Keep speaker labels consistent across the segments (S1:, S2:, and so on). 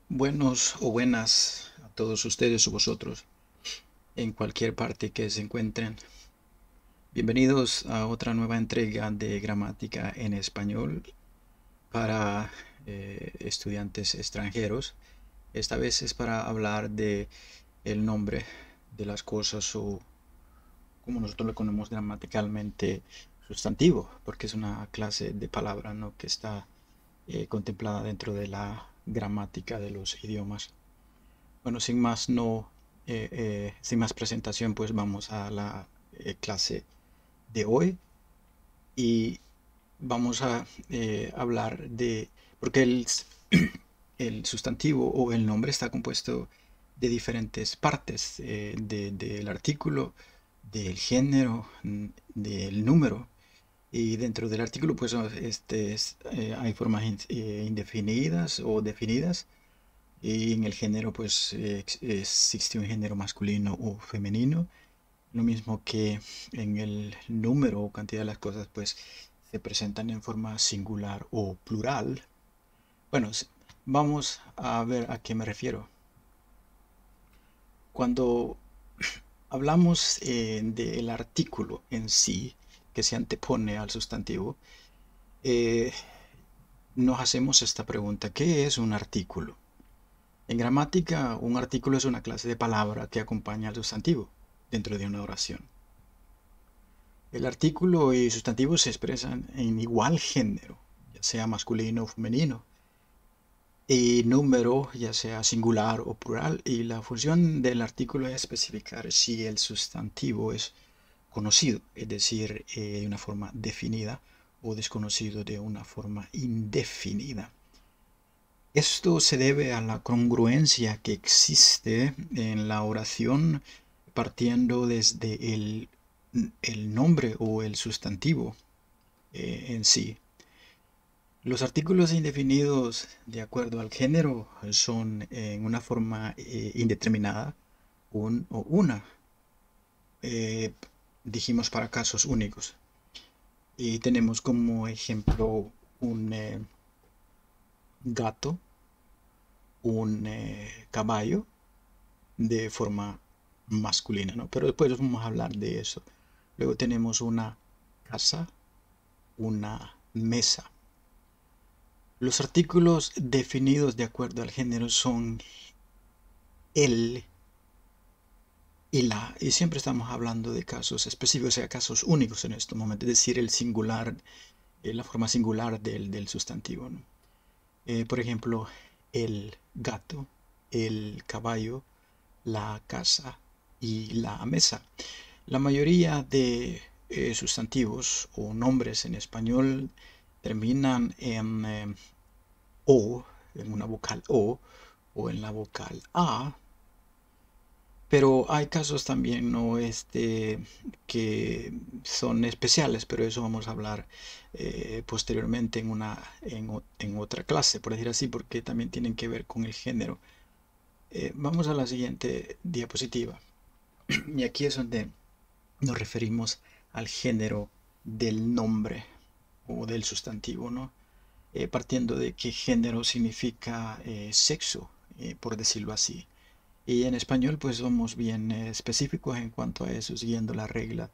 S1: Buenos o buenas a todos ustedes o vosotros, en cualquier parte que se encuentren. Bienvenidos a otra nueva entrega de Gramática en Español para estudiantes extranjeros. Esta vez es para hablar de el nombre de las cosas o como nosotros lo conocemos gramaticalmente sustantivo, porque es una clase de palabra, ¿no?, que está contemplada dentro de la gramática de los idiomas. Bueno, sin más sin más presentación, pues vamos a la clase de hoy y vamos a hablar de, porque el sustantivo o el nombre está compuesto de diferentes partes, del artículo, del género, del número. Y dentro del artículo, pues hay formas indefinidas o definidas. Y en el género, pues existe un género masculino o femenino. Lo mismo que en el número o cantidad de las cosas, pues se presentan en forma singular o plural. Bueno, vamos a ver a qué me refiero. Cuando hablamos del artículo en sí, que se antepone al sustantivo, eh, nos hacemos esta pregunta: ¿qué es un artículo? En gramática, un artículo es una clase de palabra que acompaña al sustantivo dentro de una oración. El artículo y sustantivo se expresan en igual género, ya sea masculino o femenino, y número, ya sea singular o plural, y la función del artículo es especificar si el sustantivo es conocido, es decir, de una forma definida, o desconocido de una forma indefinida. Esto se debe a la congruencia que existe en la oración partiendo desde el nombre o el sustantivo en sí. Los artículos indefinidos de acuerdo al género son en una forma indeterminada, un o una. eh, Dijimos para casos únicos. Y tenemos como ejemplo un gato, un caballo de forma masculina, ¿no? Pero después vamos a hablar de eso. Luego tenemos una casa, una mesa. Los artículos definidos de acuerdo al género son el y la, y siempre estamos hablando de casos específicos, o sea, casos únicos en este momento, es decir, el singular, la forma singular del sustantivo, ¿no? Por ejemplo, el gato, el caballo, la casa y la mesa. La mayoría de sustantivos o nombres en español terminan en o, en una vocal o en la vocal a, pero hay casos también no que son especiales, pero eso vamos a hablar posteriormente en otra clase, por decir así, porque también tienen que ver con el género. Vamos a la siguiente diapositiva. Y aquí es donde nos referimos al género del nombre o del sustantivo, ¿no? Partiendo de que género significa sexo, por decirlo así. Y en español pues somos bien específicos en cuanto a eso, siguiendo la regla,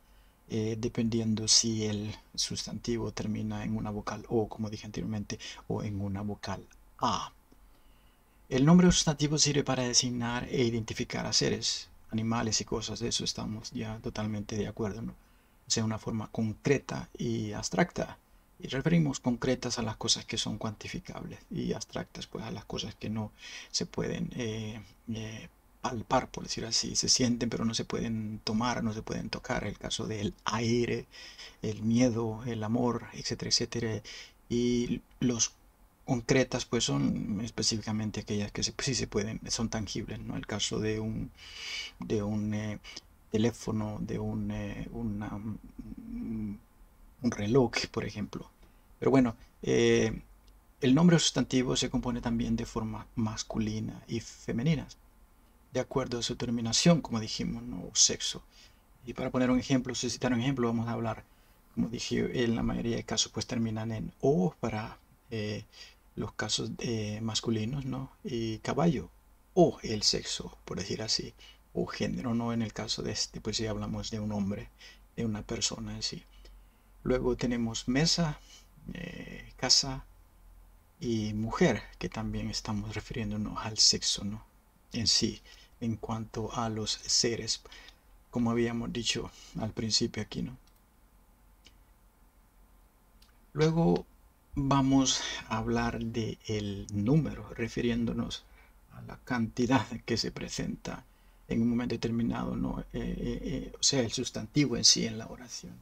S1: dependiendo si el sustantivo termina en una vocal O, como dije anteriormente, o en una vocal A. El nombre sustantivo sirve para designar e identificar a seres, animales y cosas, de eso estamos ya totalmente de acuerdo, ¿no? O sea, una forma concreta y abstracta. Y referimos concretas a las cosas que son cuantificables y abstractas pues a las cosas que no se pueden palpar, por decir así. Se sienten pero no se pueden tomar, no se pueden tocar. El caso del aire, el miedo, el amor, etcétera, etcétera. Y los concretas pues son específicamente aquellas que sí se pueden, son tangibles, ¿no? El caso de un teléfono, un reloj, por ejemplo. Pero bueno, el nombre sustantivo se compone también de forma masculina y femenina, de acuerdo a su terminación, como dijimos, ¿no? O sexo. Y para poner un ejemplo, si citar un ejemplo, vamos a hablar, como dije, en la mayoría de casos, pues terminan en O para los casos masculinos, ¿no? Y caballo, o el sexo, por decir así, o género, ¿no? En el caso de este, pues si hablamos de un hombre, de una persona en sí. Luego tenemos mesa, casa y mujer, que también estamos refiriéndonos al sexo, ¿no? En sí, en cuanto a los seres, como habíamos dicho al principio aquí, ¿no? Luego vamos a hablar de el número, refiriéndonos a la cantidad que se presenta en un momento determinado, ¿no? O sea, el sustantivo en sí en la oración.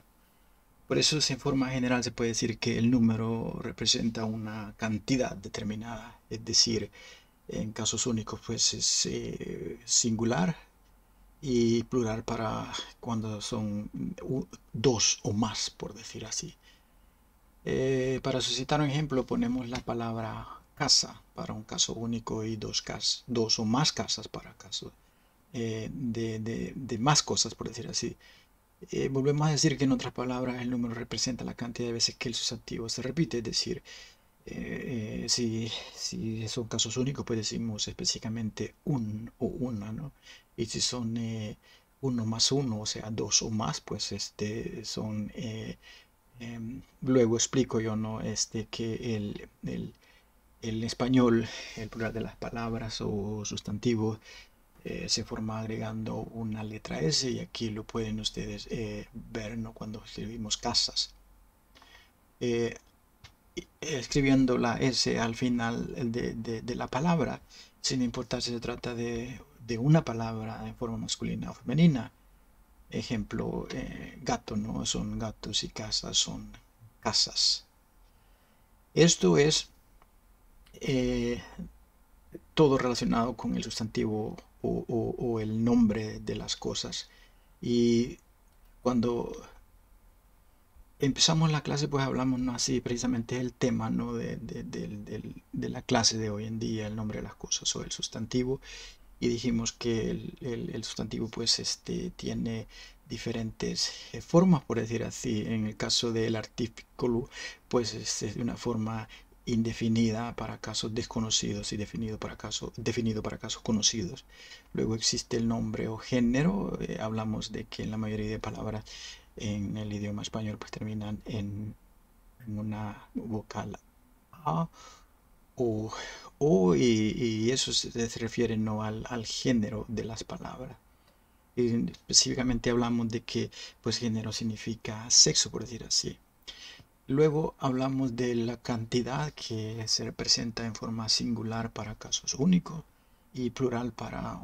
S1: Por eso, en forma general, se puede decir que el número representa una cantidad determinada, es decir, en casos únicos, pues es singular y plural para cuando son dos o más, por decir así. Para suscitar un ejemplo, ponemos la palabra casa para un caso único y dos o más casas para caso de más cosas, por decir así. Volvemos a decir que en otras palabras el número representa la cantidad de veces que el sustantivo se repite, es decir, si son casos únicos, pues decimos específicamente un o una, ¿no? Y si son uno más uno, o sea, dos o más, pues son luego explico yo, ¿no? Que el español, el plural de las palabras o sustantivos, se forma agregando una letra S y aquí lo pueden ustedes ver, ¿no? Cuando escribimos casas. Eh, Escribiendo la S al final de la palabra, sin importar si se trata de una palabra en forma masculina o femenina. Ejemplo, gato, ¿no? Son gatos y casas son casas. Esto es eh, todo relacionado con el sustantivo o el nombre de las cosas. Y cuando empezamos la clase, pues hablamos, ¿no? Así precisamente el tema, ¿no? De la clase de hoy en día, el nombre de las cosas o el sustantivo. Y dijimos que el sustantivo, pues, tiene diferentes formas, por decir así. En el caso del artículo, pues, es de una forma indefinida para casos desconocidos y definido para casos conocidos. Luego existe el nombre o género. Hablamos de que en la mayoría de palabras en el idioma español pues terminan en una vocal A o, y eso se refiere no al género de las palabras. Y específicamente hablamos de que pues género significa sexo, por decir así. Luego hablamos de la cantidad que se representa en forma singular para casos únicos y plural para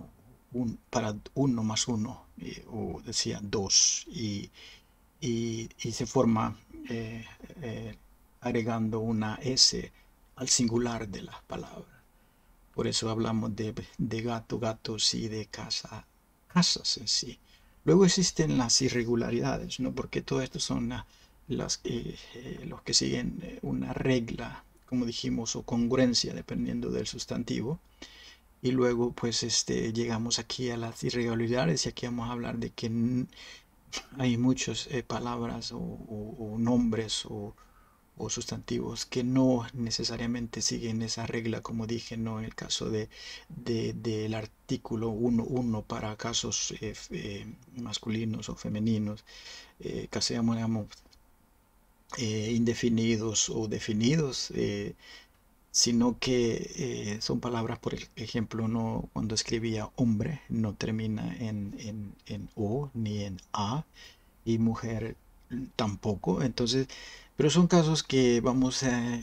S1: uno más uno, o decía dos, y se forma eh, eh, agregando una S al singular de las palabras. Por eso hablamos de gato, gatos y de casa, casas en sí. Luego existen las irregularidades, ¿no? Porque todo esto son los que siguen una regla, como dijimos, o congruencia, dependiendo del sustantivo. Y luego, pues, llegamos aquí a las irregularidades y aquí vamos a hablar de que hay muchas palabras o nombres o sustantivos que no necesariamente siguen esa regla, como dije, ¿no? En el caso del artículo 1 para casos masculinos o femeninos, casi digamos, indefinidos o definidos, sino que son palabras, por ejemplo, no, cuando escribía hombre no termina en O ni en A, y mujer tampoco. Entonces, pero son casos que vamos a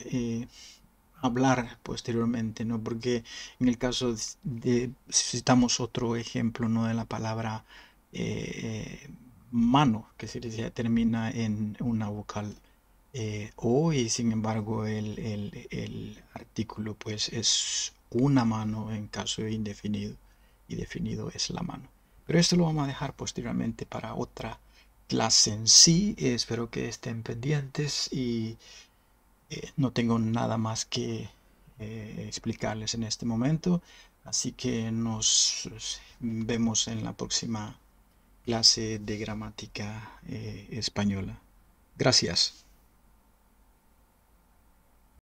S1: hablar posteriormente, ¿no? Porque en el caso si citamos otro ejemplo, ¿no? De la palabra mano, que se dice, termina en una vocal O, y sin embargo el artículo pues es una mano en caso indefinido y definido es la mano. Pero esto lo vamos a dejar posteriormente para otra clase en sí. Espero que estén pendientes y no tengo nada más que explicarles en este momento. Así que nos vemos en la próxima clase de gramática española. Gracias.